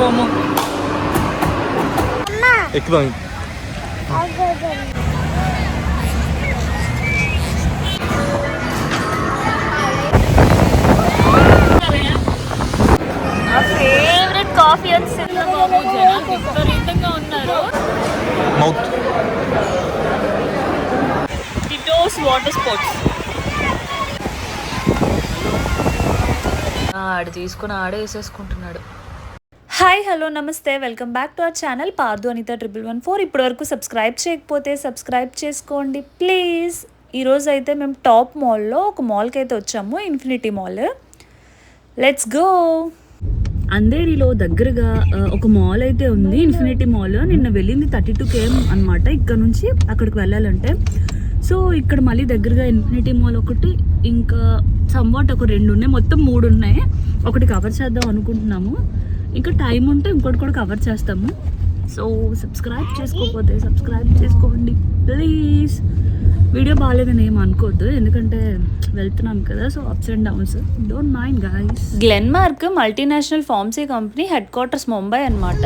Momo ఎక్కుదాం. Favourite coffee వచ్చింది బాబు. జనాలు విపరీతంగా ఉన్నారు. మౌత్ టిటోస్ వాటర్ స్పోర్ట్స్ ఆడు తీసుకుని ఆడే వేసేసుకుంటున్నాడు. హాయ్ హలో నమస్తే, welcome back to our channel Pardhu Anitha 1114. ఇప్పటివరకు సబ్స్క్రైబ్ చేయకపోతే సబ్స్క్రైబ్ చేసుకోండి ప్లీజ్. ఈరోజు అయితే మేము టాప్ మాల్లో ఒక మాల్కి అయితే వచ్చాము, ఇన్ఫినిటీ మాల్. Let's go. అంధేరిలో దగ్గరగా ఒక మాల్ అయితే ఉంది, ఇన్ఫినిటీ మాల్. నిన్న వెళ్ళింది 32 km అనమాట ఇక్కడ నుంచి అక్కడికి వెళ్ళాలంటే. సో ఇక్కడ మళ్ళీ దగ్గరగా ఇన్ఫినిటీ మాల్ ఒకటి, ఇంకా సమ్వాట్ ఒక 2 ఉన్నాయి, మొత్తం 3 ఉన్నాయి. ఒకటి కవర్ చేద్దాం అనుకుంటున్నాము, ఇంకా టైం ఉంటే ఇంకోటి కూడా కవర్ చేస్తాము. సో సబ్స్క్రైబ్ చేసుకోకపోతే సబ్స్క్రైబ్ చేసుకోండి ప్లీజ్. వీడియో బాగాలేదని ఏం అనుకోవద్దు, ఎందుకంటే వెళ్తున్నాం కదా, so ups and downs, don't mind guys. Glenmark multinational pharmacy company head quarters Mumbai అనమాట.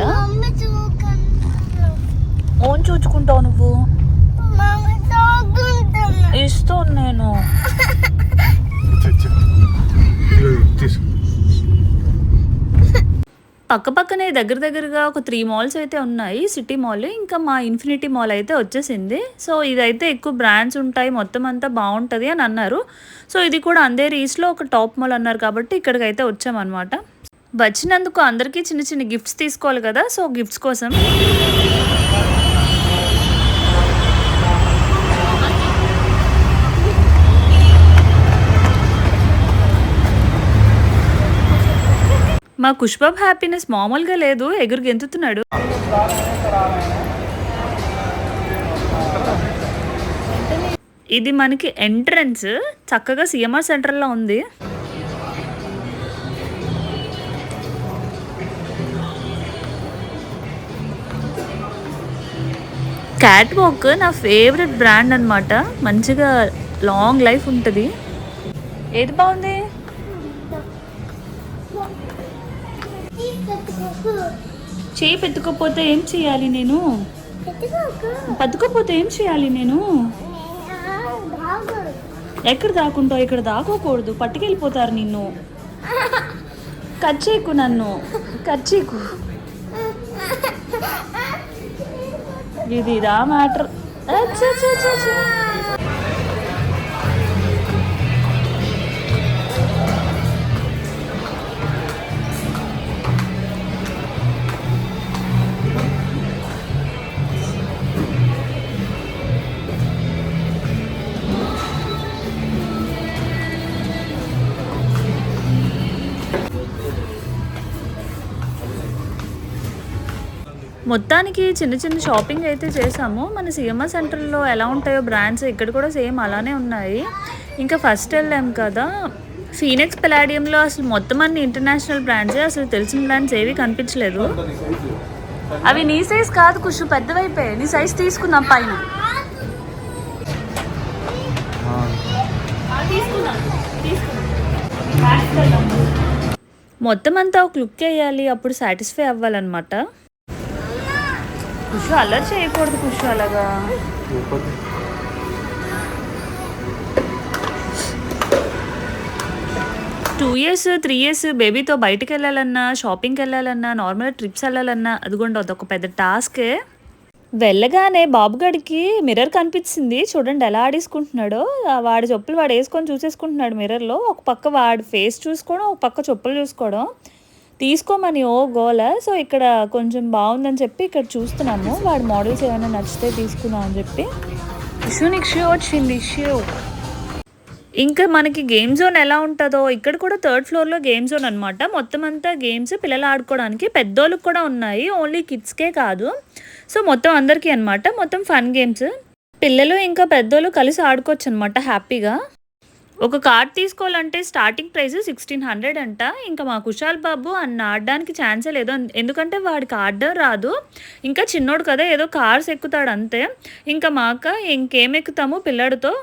ఓన్ చూచుకుంటావు నువ్వు, ఇస్తాను నేను. పక్కపక్కనే దగ్గరగా ఒక 3 malls అయితే ఉన్నాయి. సిటీ మాల్, ఇంకా మా ఇన్ఫినిటీ మాల్ అయితే వచ్చేసింది. సో ఇదైతే ఎక్కువ బ్రాండ్స్ ఉంటాయి, మొత్తం అంతా బాగుంటుంది అని అన్నారు. సో ఇది కూడా అంధేరి ఈస్ట్లో ఒక టాప్ మాల్ అన్నారు కాబట్టి ఇక్కడికైతే వచ్చామన్నమాట. వచ్చినందుకు అందరికీ చిన్న చిన్న గిఫ్ట్స్ తీసుకోవాలి కదా, సో గిఫ్ట్స్ కోసం మా కుష్బాబ్ హ్యాపీనెస్ మామూలుగా లేదు, ఎగురు గెంతుతున్నాడు. ఇది మనకి ఎంట్రన్స్, చక్కగా సిఎంఆర్ సెంటర్లో ఉంది. క్యాట్ వాక్ నా ఫేవరెట్ బ్రాండ్ అనమాట, మంచిగా లాంగ్ లైఫ్ ఉంటుంది. ఏది బాగుంది? చేయి పెట్టుకోపోతే ఏం చేయాలి నేను? పట్టుకోపోతే ఏం చేయాలి నేను? ఎక్కడ దాక్కుంటావు? ఇక్కడ దాక్కోకూడదు, పట్టుకెళ్ళిపోతారు నిన్ను. కచ్చేకు నన్ను, కచ్చేకు. ఇది రా మ్యాటర్. మొత్తానికి చిన్న చిన్న షాపింగ్ అయితే చేసాము. మన సిఎంఆర్ సెంటర్లో ఎలా ఉంటాయో బ్రాండ్స్, ఇక్కడ కూడా సేమ్ అలానే ఉన్నాయి. ఇంకా ఫస్ట్ వెళ్ళాం కదా, ఫీనిక్స్ పలాడియంలో అసలు మొత్తం అన్ని ఇంటర్నేషనల్ బ్రాండ్సే, అసలు తెలిసిన బ్రాండ్స్ ఏవి కనిపించలేదు. అవి నీ సైజ్ కాదు కుషు, పెద్దవైపోయాయి. నీ సైజ్ తీసుకుందాం పైన. మొత్తం అంతా ఒక లుక్ వేయాలి, అప్పుడు సాటిస్ఫై అవ్వాలన్నమాట. కుషు అల్లరి చేయకూడదు కుషు అలాగా. 2 years 3 years బేబీతో బయటకు వెళ్ళాలన్నా, షాపింగ్కి వెళ్ళాలన్నా, నార్మల్ ట్రిప్స్ వెళ్ళాలన్నా అదిగోండి అదొక పెద్ద టాస్కే. వెళ్ళగానే బాబుగాడికి మిర్రర్ కనిపించింది, చూడండి ఎలా ఆడేసుకుంటున్నాడో. వాడి చెప్పులు వాడు వేసుకొని చూసేసుకుంటున్నాడు మిర్రర్లో. ఒక పక్క వాడి ఫేస్ చూసుకోవడం, ఒక పక్క చెప్పులు చూసుకోవడం. తీసుకోమని ఓ గోల. సో ఇక్కడ కొంచెం బాగుందని చెప్పి ఇక్కడ చూస్తున్నాము, వాడి మోడల్స్ ఏమైనా నచ్చితే తీసుకున్నాం అని చెప్పి. నీకు షూ వచ్చింది, షూ. ఇంకా మనకి గేమ్ జోన్ ఎలా ఉంటుందో ఇక్కడ కూడా 3rd floorలో గేమ్ జోన్ అనమాట. మొత్తం అంతా గేమ్స్ పిల్లలు ఆడుకోవడానికి, పెద్దోళ్ళకి కూడా ఉన్నాయి, ఓన్లీ కిడ్స్కే కాదు. సో మొత్తం అందరికీ అనమాట, మొత్తం ఫన్ గేమ్స్. పిల్లలు ఇంకా పెద్దోళ్ళు కలిసి ఆడుకోవచ్చు అనమాట హ్యాపీగా. ఒక కార్డ్ తీసుకోవాలంటే స్టార్టింగ్ ప్రైస్ 1600 అంట. ఇంకా మా కుషాల్ బాబు ఆడడానికి ఛాన్సే లేదు, ఎందుకంటే వాడికి ఆడడం రాదు, ఇంకా చిన్నోడు కదా, ఏదో కార్స్ ఎక్కుతాడు అంతే. ఇంకా మాక ఇంకేం ఎక్కుతాము పిల్లాడితో.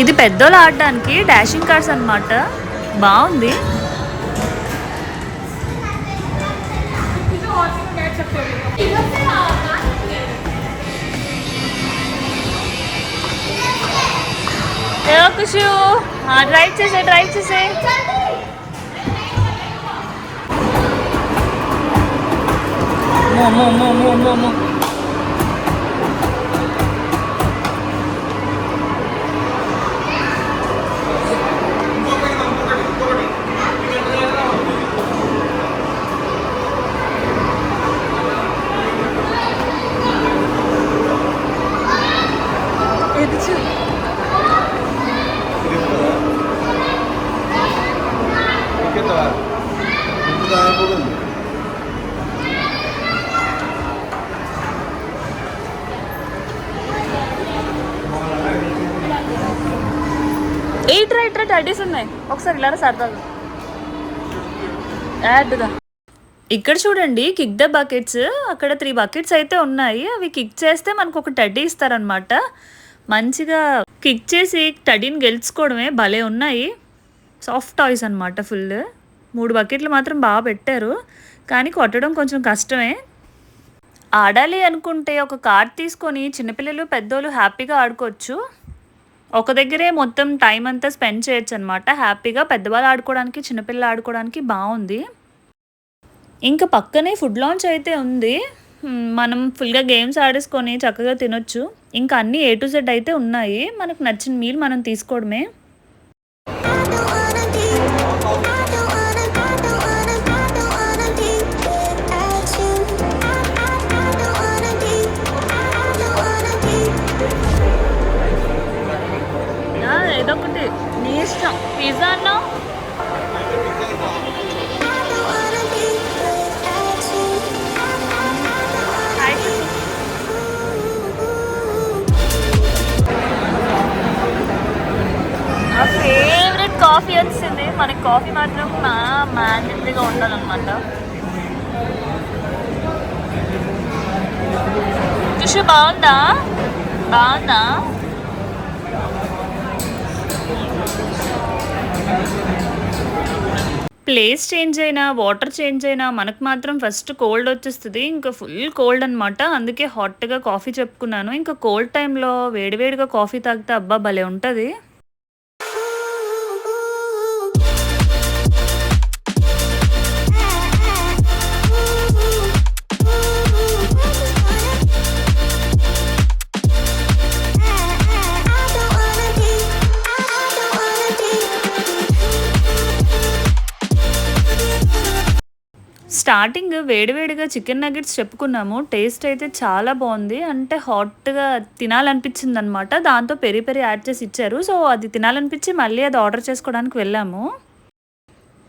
ఇది పెద్దోళ్ళు ఆడడానికి డాషింగ్ కార్స్ అన్నమాట. బాగుంది. కుషు డ్రైవ్ చేసే మో. ఇట్రా టైటీస్ ఉన్నాయి. ఒకసారి ఇలా సరదాగా యాడ్గా. ఇక్కడ చూడండి కిక్ ద బకెట్స్. అక్కడ 3 బకెట్స్ అయితే ఉన్నాయి. అవి కిక్ చేస్తే మనకు ఒక టడ్డీ ఇస్తారనమాట. మంచిగా కిక్ చేసి టడ్డీని గెలుచుకోవడమే. భలే ఉన్నాయి. సాఫ్ట్ టాయ్స్ అనమాట ఫుల్. 3 బకెట్లు మాత్రం బాగా పెట్టారు, కానీ కొట్టడం కొంచెం కష్టమే. ఆడాలి అనుకుంటే ఒక కార్డ్ తీసుకొని చిన్నపిల్లలు పెద్దోళ్ళు హ్యాపీగా ఆడుకోవచ్చు. ఒక దగ్గరే మొత్తం టైం అంతా స్పెండ్ చేయొచ్చు అనమాట హ్యాపీగా. పెద్దవాళ్ళు ఆడుకోవడానికి, చిన్నపిల్లలు ఆడుకోవడానికి బాగుంది. ఇంకా పక్కనే ఫుడ్ లాంచ్ అయితే ఉంది. మనం ఫుల్గా గేమ్స్ ఆడేసుకొని చక్కగా తినొచ్చు. ఇంకా అన్నీ A to Z అయితే ఉన్నాయి. మనకు నచ్చిన మీల్ మనం తీసుకోవడమే. ఏదొకటి నీ ఇష్టం. పిజ్జా అన్నా నా ఫేవరెట్ కాఫీ వచ్చింది. మనకి కాఫీ మాత్రం మ్యాండేటరీగా ఉండాలన్నమాట. టిష్యూ బాగుందా? ప్లేస్ చేంజ్ అయినా, వాటర్ చేంజ్ అయినా మనకు మాత్రం ఫస్ట్ కోల్డ్ వచ్చేస్తుంది. ఇంకా ఫుల్ కోల్డ్ అనమాట. అందుకే హాట్గా కాఫీ చెప్పుకున్నాను. ఇంకా కోల్డ్ టైంలో వేడివేడిగా కాఫీ తాగితే అబ్బా భలే ఉంటుంది. స్టార్టింగ్ వేడివేడిగా చికెన్ నగెట్స్ చెప్పుకున్నాము. టేస్ట్ అయితే చాలా బాగుంది. అంటే హాట్గా తినాలనిపించింది అనమాట. దాంతో పెరి యాడ్ చేసి ఇచ్చారు. సో అది తినాలనిపించి మళ్ళీ అది ఆర్డర్ చేసుకోవడానికి వెళ్ళాము.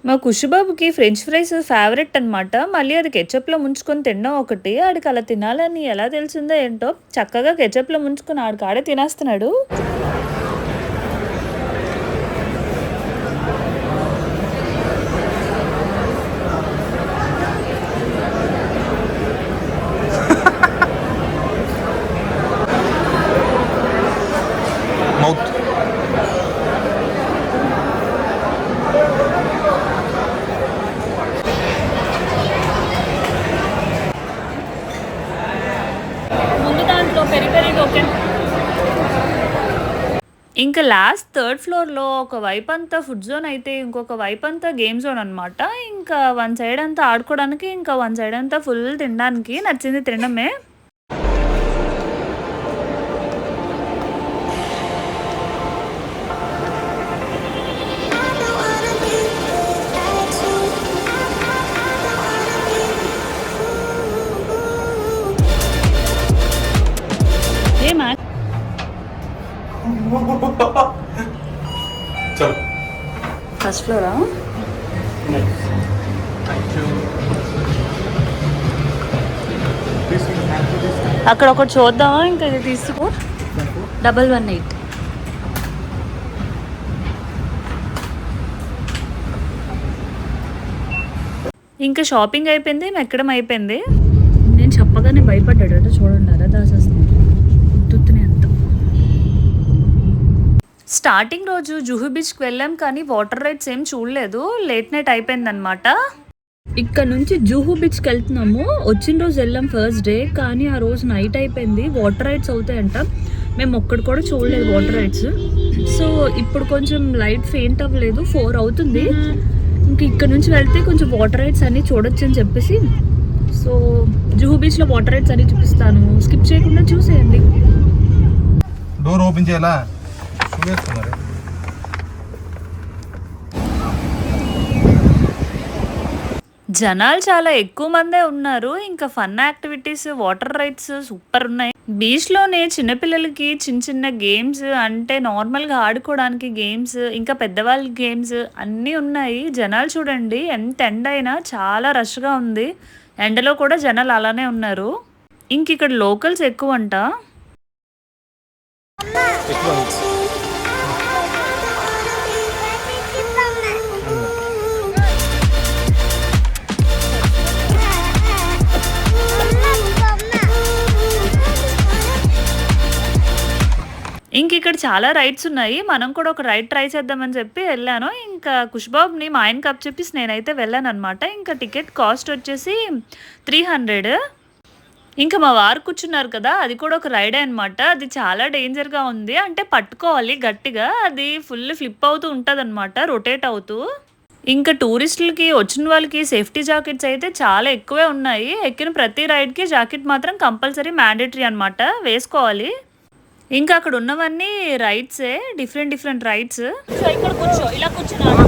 మా కుషుబాబుకి ఫ్రెంచ్ ఫ్రైస్ ఫేవరెట్ అనమాట. మళ్ళీ అది కెచప్లో ముంచుకొని తినడం ఒకటి. ఆడికి అలా తినాలని ఎలా తెలిసిందో ఏంటో చక్కగా కెచప్లో ముంచుకొని ఆడే తినేస్తున్నాడు. మౌత్ ముందు దాంట్లో పెరి ఓకే. ఇంకా లాస్ట్ 3rd ఫ్లోర్లో ఒక వైపు అంతా ఫుడ్ జోన్ అయితే ఇంకొక వైపు అంతా గేమ్ జోన్ అనమాట. ఇంకా 1 సైడ్ అంతా ఆడుకోవడానికి, ఇంకా 1 సైడ్ అంతా ఫుల్ తినడానికి. నచ్చింది తినడమే. చలో ఫస్ట్ ఫ్లోరా? అక్కడ ఒకటి చూద్దామా? ఇంకా ఇది తీసుకో. 118. ఇంకా షాపింగ్ అయిపోయింది, మెక్కడం అయిపోయింది. నేను చెప్పగానే భయపడ్డాడు. చూడండి అలా దాసేస్తుంది. గుర్తునే అంత. స్టార్టింగ్ రోజు జుహు బీచ్కి వెళ్ళాం కానీ వాటర్ రైడ్స్ ఏం చూడలేదు, లేట్ నైట్ అయిపోయిందనమాట. ఇక్కడ నుంచి జూహు బీచ్కి వెళ్తున్నాము. వచ్చిన రోజు వెళ్ళాం ఫస్ట్ డే, కానీ ఆ రోజు నైట్ అయిపోయింది. వాటర్ రైడ్స్ అవుతాయంట, మేము ఒక్కడు కూడా చూడలేదు వాటర్ రైడ్స్. సో ఇప్పుడు కొంచెం లైట్ ఫెయింట్ అవ్వలేదు, 4 అవుతుంది. ఇంక ఇక్కడ నుంచి వెళ్తే కొంచెం వాటర్ రైడ్స్ అన్నీ చూడొచ్చు అని చెప్పేసి, సో జూహు బీచ్లో వాటర్ రైడ్స్ అన్నీ చూపిస్తాను, స్కిప్ చేయకుండా చూసేయండి. డోర్ ఓపెన్ చేయాలా? చూపిస్తున్నారు. జనాలు చాలా ఎక్కువ మందే ఉన్నారు. ఇంకా fun activities, water rides super ఉన్నాయి. బీచ్లోనే చిన్నపిల్లలకి చిన్న చిన్న గేమ్స్, అంటే నార్మల్గా ఆడుకోవడానికి గేమ్స్, ఇంకా పెద్దవాళ్ళ గేమ్స్ అన్నీ ఉన్నాయి. జనాలు చూడండి, ఎంత ఎండ అయినా చాలా రష్గా ఉంది. ఎండలో కూడా జనాలు అలానే ఉన్నారు. ఇంక ఇక్కడ లోకల్స్ ఎక్కువ అంట. ఇంక ఇక్కడ చాలా రైడ్స్ ఉన్నాయి. మనం కూడా ఒక రైడ్ ట్రై చేద్దామని చెప్పి వెళ్ళాను. ఇంకా కుష్బాబ్ని మా ఆయనకి అప్ చెప్పేసి నేనైతే వెళ్ళాను అనమాట. ఇంకా టికెట్ కాస్ట్ వచ్చేసి 300. ఇంకా మా వారు కూర్చున్నారు కదా, అది కూడా ఒక రైడే అనమాట. అది చాలా డేంజర్గా ఉంది, అంటే పట్టుకోవాలి గట్టిగా, అది ఫుల్ ఫ్లిప్ అవుతూ ఉంటుంది అనమాట, రొటేట్ అవుతూ. ఇంకా టూరిస్టులకి వచ్చిన వాళ్ళకి సేఫ్టీ జాకెట్స్ అయితే చాలా ఎక్కువే ఉన్నాయి. ఎక్కిన ప్రతి రైడ్కి జాకెట్ మాత్రం కంపల్సరీ మ్యాండేటరీ అనమాట, వేసుకోవాలి. ఇంకా అక్కడ ఉన్నవన్నీ రైడ్సే, డిఫరెంట్ రైడ్స్. సో ఇక్కడ కూర్చో, ఇలా కూర్చున్నాను.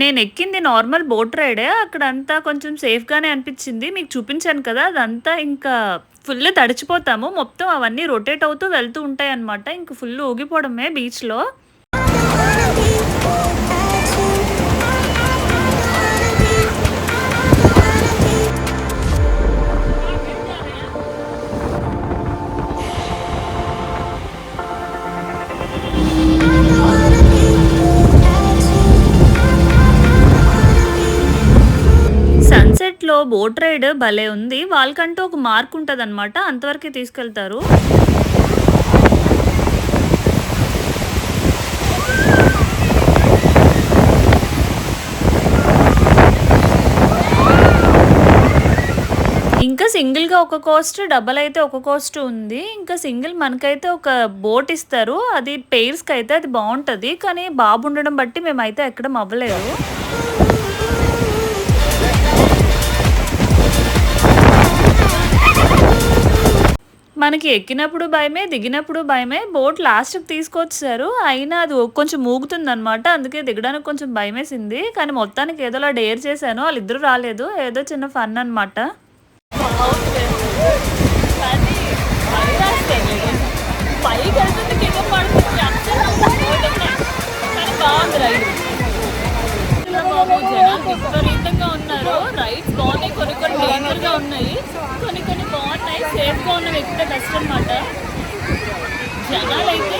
నేను ఎక్కింది నార్మల్ బోట్ రైడే. అక్కడంతా కొంచెం సేఫ్గానే అనిపించింది, మీకు చూపించాను కదా. అదంతా ఇంకా ఫుల్ తడిచిపోతాము, మొత్తం అవన్నీ రొటేట్ అవుతూ వెళ్తూ ఉంటాయి అన్నమాట. ఇంక ఫుల్ ఊగిపోవడమే బీచ్లో. సన్సెట్లో బోట్ రైడ్ భలే ఉంది. వాళ్ళకంటూ ఒక మార్క్ ఉంటుంది అనమాట, అంతవరకే తీసుకెళ్తారు. ఇంకా సింగిల్గా ఒక కాస్ట్, డబల్ అయితే ఒక కాస్ట్ ఉంది. ఇంకా సింగిల్ మనకైతే ఒక బోట్ ఇస్తారు, అది పెయిర్స్కి అయితే అది బాగుంటుంది. కానీ బాబు ఉండడం బట్టి మేమైతే ఎక్కడం అవ్వలేదు. మనకి ఎక్కినప్పుడు భయమే, దిగినప్పుడు భయమే. బోట్ లాస్ట్కి తీసుకొచ్చారు, అయినా అది కొంచెం ఊగుతుంది అనమాట, అందుకే దిగడానికి కొంచెం భయమేసింది. కానీ మొత్తానికి ఏదోలా డేర్ చేశాను, వాళ్ళిద్దరూ రాలేదు, ఏదో చిన్న ఫన్ అనమాట. జనాలు విపరీతంగా ఉన్నారు. రైడ్స్ బాగున్నాయి, కొన్ని డేంజర్గా ఉన్నాయి, కొన్ని బాగున్నాయి. సేఫ్గా ఉన్న వ్యక్తి బెస్ట్ అనమాట. జనాలు అయితే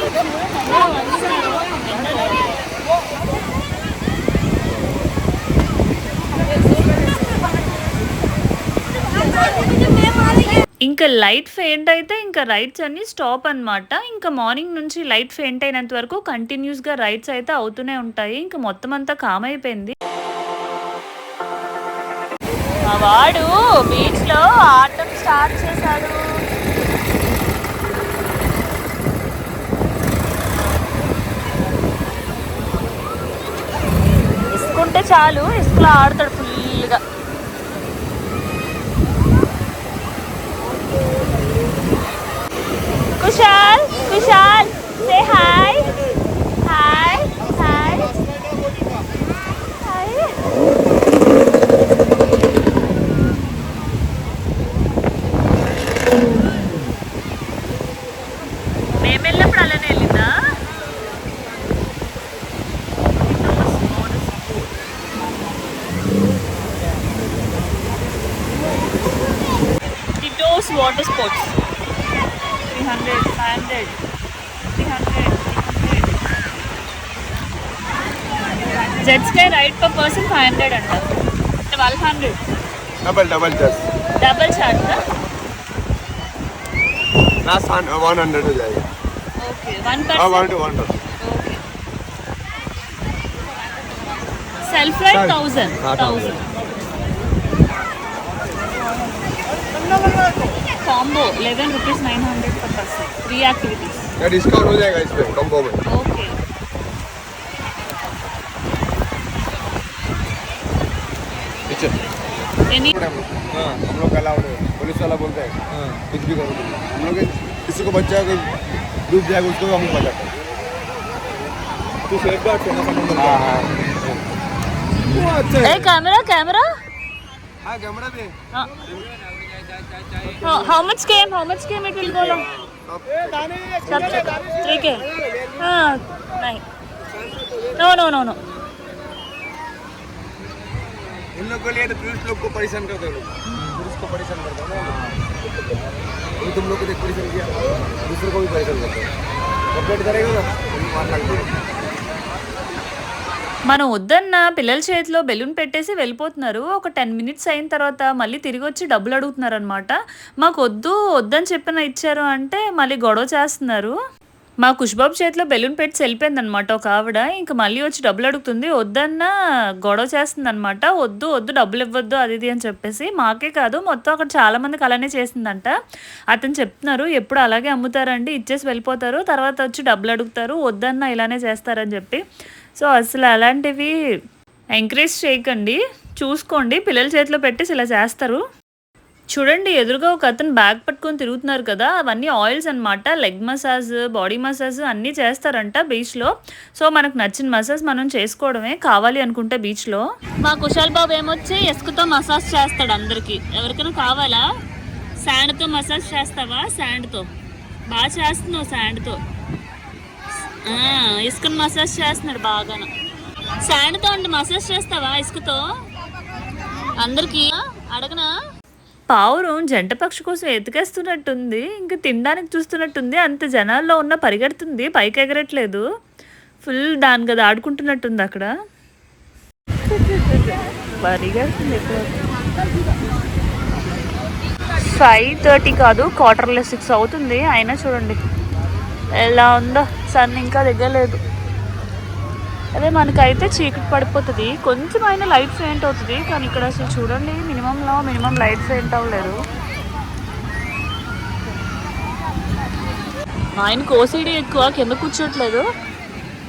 ఇంకా లైట్ ఫెయింట్ అయితే ఇంకా రైడ్స్ అన్ని స్టాప్ అనమాట. ఇంకా మార్నింగ్ నుంచి లైట్ ఫెయింట్ అయినంత వరకు కంటిన్యూస్గా రైడ్స్ అయితే అవుతూనే ఉంటాయి. ఇంకా మొత్తం అంతా కామ్ అయిపోయింది. మా వాడు బీచ్లో ఆడటం స్టార్ట్ చేశాడు. ఇసుకుంటే చాలు, ఇసుకలో ఆడతాడు ఫుల్గా. Kushal, say hi. Hi hi hi. మేము వెళ్ళినప్పుడు అలానే వెళ్ళిందా? Tito's water sports 300, 500, 300, 300. Jet ski ride per person 500 అంట. 1200 double just double charge. Last 100 हो जाएगा. ఓకే 1 हाँ person. 1 okay self ride 1000. Combo 11 rupees 900 per person. 3 activities. या डिस्काउंट हो जाएगा इस पे कॉम्बो में. ओके एनी हाँ हम लोग अलाउड है. पुलिस वाला बोलता है कुछ भी करो. हम लोग किसी को बच्चा कोई डूब जाएगा उसको हम बचाते हैं. तू सेफ गार्ड है ना समझ. हाँ हाँ वो अच्छा ए है. कैमरा कैमरा हाँ कैमरा भी है. How much came it will go low. सब 3K. हाँ नहीं नो इन लोग के लिए तो टूरिस्ट लोग को परेशान करते हैं. टूरिस्ट को परेशान करते हैं ना. अभी तुम लोग को देख परेशान किया दूसरे को भी परेशान करते हैं. कंप्लेंट करेगा ना मार लगती है. మనం వద్దన్న పిల్లల చేతిలో బెలూన్ పెట్టేసి వెళ్ళిపోతున్నారు. ఒక 10 minutes అయిన తర్వాత మళ్ళీ తిరిగి వచ్చి డబ్బులు అడుగుతున్నారు అనమాట. మాకు వద్దని చెప్పిన ఇచ్చారు అంటే మళ్ళీ గొడవ చేస్తున్నారు. మా కుష్బాబు చేతిలో బెలూన్ పెట్టి వెళ్ళిపోయింది అనమాట ఒక ఆవిడ. ఇంక మళ్ళీ వచ్చి డబ్బులు అడుగుతుంది. వద్దన్న గొడవ చేస్తుంది అనమాట. వద్దు డబ్బులు ఇవ్వద్దు అది ఇది అని చెప్పేసి. మాకే కాదు మొత్తం అక్కడ చాలా మందికి అలానే చేసిందంట. అతను చెప్తున్నారు ఎప్పుడు అలాగే అమ్ముతారండి, ఇచ్చేసి వెళ్ళిపోతారు, తర్వాత వచ్చి డబ్బులు అడుగుతారు, వద్దన్న ఇలానే చేస్తారని చెప్పి. సో అసలు అలాంటివి ఎంకరేజ్ చేయకండి, చూసుకోండి. పిల్లల చేతిలో పెట్టేసి ఇలా చేస్తారు. చూడండి ఎదురుగా ఒక అతను బ్యాగ్ పట్టుకొని తిరుగుతున్నారు కదా, అవన్నీ ఆయిల్స్ అనమాట. లెగ్ మసాజ్, బాడీ మసాజ్ అన్నీ చేస్తారంట బీచ్లో. సో మనకు నచ్చిన మసాజ్ మనం చేసుకోవడమే కావాలి అనుకుంటే బీచ్లో. మా కుశాల్ బాబు ఏమొచ్చి ఇసుకతో మసాజ్ చేస్తాడు అందరికి. ఎవరికైనా కావాలా? శాండ్తో మసాజ్ చేస్తావా? శాండ్తో బాగా చేస్తున్నావు. శాండ్తో ఇసుకను మసాజ్ చేస్తున్నాడు బాగాను. శాండ్తో అంటే మసాజ్ చేస్తావా ఇసుకతో అందరికి? అడగనా? పావురం జంట పక్షి కోసం ఎతికేస్తున్నట్టుంది, ఇంకా తినడానికి చూస్తున్నట్టుంది. అంత జనాల్లో ఉన్న పరిగెడుతుంది, పైకి ఎగరట్లేదు. ఫుల్ దాని కదా ఆడుకుంటున్నట్టుంది అక్కడ. పరిగెడుతుంది ఎక్కువ. 5:30 కాదు 5:45 అవుతుంది. అయినా చూడండి ఎలా ఉందో. సన్ ఇంకా దిగలేదు. అదే మనకైతే చీకటి పడిపోతుంది, కొంచెం అయినా లైట్ ఫెయింట్ అవుతుంది. కానీ ఇక్కడ అసలు చూడండి మినిమం లైట్ ఫెయింట్ అవ్వలేదు. ఆయనకు ఓసిడి ఎక్కువ, కింద కూర్చోట్లేదు.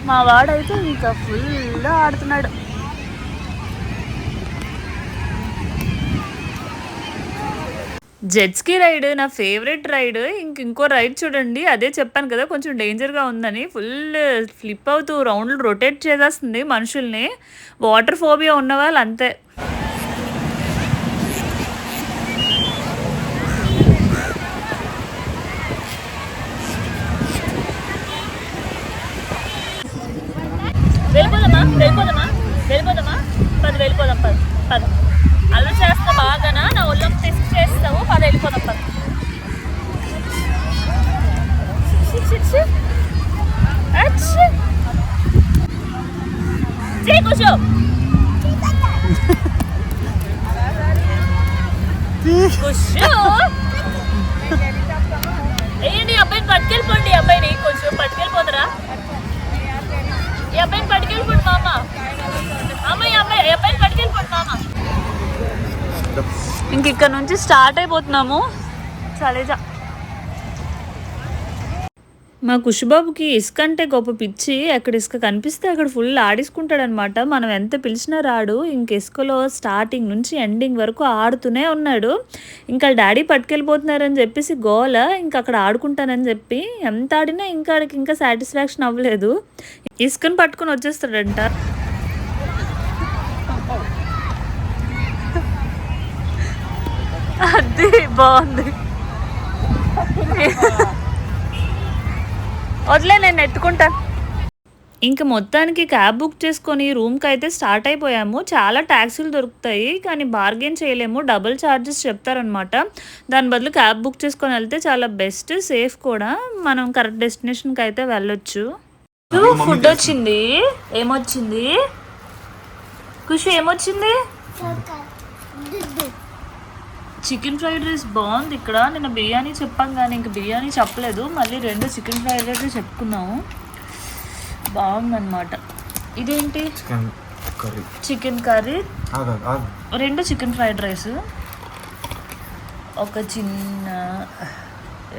మా వాడైతే ఇంకా ఫుల్ ఆడుతున్నాడు. జెట్స్కి రైడ్ నా ఫేవరెట్ రైడ్. ఇంకో రైడ్ చూడండి, అదే చెప్పాను కదా కొంచెం డేంజర్గా ఉందని. ఫుల్ ఫ్లిప్ అవుతూ రౌండ్లు రొటేట్ చేసేస్తుంది మనుషుల్ని. వాటర్ ఫోబియా ఉన్న వాళ్ళు అంతే. వెళ్ళిపోదామా పద అలా చేస్తా బాగానా, నా ఒళ్ళకి టెస్ట్ చేస్తావు. పద వెళ్ళిపోదాం. కూర్చో. ఏంటి అబ్బాయిని పట్టుకెళ్ళిపోండి. అబ్బాయిని కొంచెం పట్టుకెళ్ళిపోతారా? ఈ అబ్బాయిని పట్టుకెళ్ళిపోండి మామ. అబ్బాయిని పట్టుకెళ్ళిపోండి మామ. ఇంక ఇక్కడ నుంచి స్టార్ట్ అయిపోతున్నాము. చలేజా. మా కుషుబాబుకి ఇసుక అంటే గొప్ప పిచ్చి. ఎక్కడ ఇసుక కనిపిస్తే అక్కడ ఫుల్ ఆడేసుకుంటాడు అనమాట. మనం ఎంత పిలిచినా రాడు. ఇంక ఇసుకలో స్టార్టింగ్ నుంచి ఎండింగ్ వరకు ఆడుతూనే ఉన్నాడు. ఇంకా డాడీ పట్టుకెళ్ళిపోతున్నారని చెప్పేసి గోల. ఇంకా అక్కడ ఆడుకుంటానని చెప్పి ఎంత ఆడినా ఇంకా సాటిస్ఫాక్షన్ అవ్వలేదు. ఇసుకను పట్టుకుని వచ్చేస్తాడంట. అది బాగుంది. వదిలే, నేను ఎత్తుకుంటాను. ఇంకా మొత్తానికి క్యాబ్ బుక్ చేసుకొని రూమ్కి అయితే స్టార్ట్ అయిపోయాము. చాలా ట్యాక్సీలు దొరుకుతాయి కానీ బార్గెన్ చేయలేము, డబుల్ ఛార్జెస్ చెప్తారనమాట. దాని బదులు క్యాబ్ బుక్ చేసుకొని వెళ్తే చాలా బెస్ట్, సేఫ్ కూడా. మనం కరెక్ట్ డెస్టినేషన్కి అయితే వెళ్ళొచ్చు. ఫుడ్ వచ్చింది. ఏమొచ్చింది? ఖుషి ఏమొచ్చింది? చికెన్ ఫ్రైడ్ రైస్ బాగుంది. ఇక్కడ నిన్న బిర్యానీ చెప్పాం కానీ ఇంక బిర్యానీ చెప్పలేదు, మళ్ళీ 2 చికెన్ ఫ్రైడ్ రైస్ చెప్పుకున్నాము. బాగుందన్నమాట. ఇదేంటి? Chicken curry, 2 chicken fried rice, ఒక చిన్న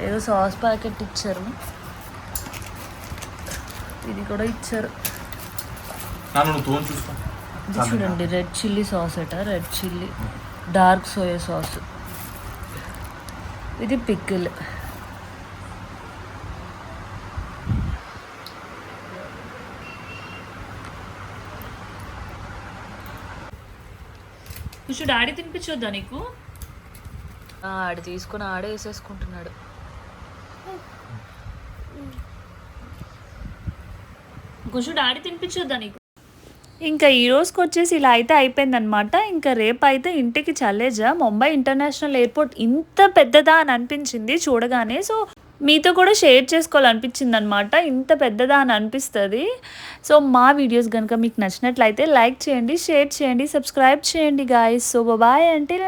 ఏదో సాస్ ప్యాకెట్ ఇచ్చారు, ఇది కూడా ఇచ్చారు. ఇది చూడండి, రెడ్ చిల్లీ సాస్ అట, red chilli, dark soya sauce, ఇది పికిల్. కొంచెం డాడీ తినిపించొద్దా నీకు? ఆడి తీసుకొని ఆడే వేసేసుకుంటున్నాడు. కొంచెం డాడీ తినిపించొద్దా నీకు? ఇంకా ఈ రోజుకి వచ్చేసి ఇలా అయితే అయిపోయిందనమాట. ఇంకా రేపు అయితే ఇంటికి చల్లేజా. ముంబై ఇంటర్నేషనల్ ఎయిర్పోర్ట్ ఇంత పెద్దదా అని అనిపించింది చూడగానే. సో మీతో కూడా షేర్ చేసుకోవాలనిపించింది అనమాట, ఇంత పెద్దదా అని అనిపిస్తుంది. సో మా వీడియోస్ కనుక మీకు నచ్చినట్లయితే లైక్ చేయండి, షేర్ చేయండి, సబ్స్క్రైబ్ చేయండి guys. So bye until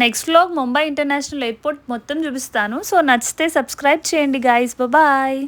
next vlog Mumbai international airport మొత్తం చూపిస్తాను. సో నచ్చితే సబ్స్క్రైబ్ చేయండి గాయస్. బాయ్.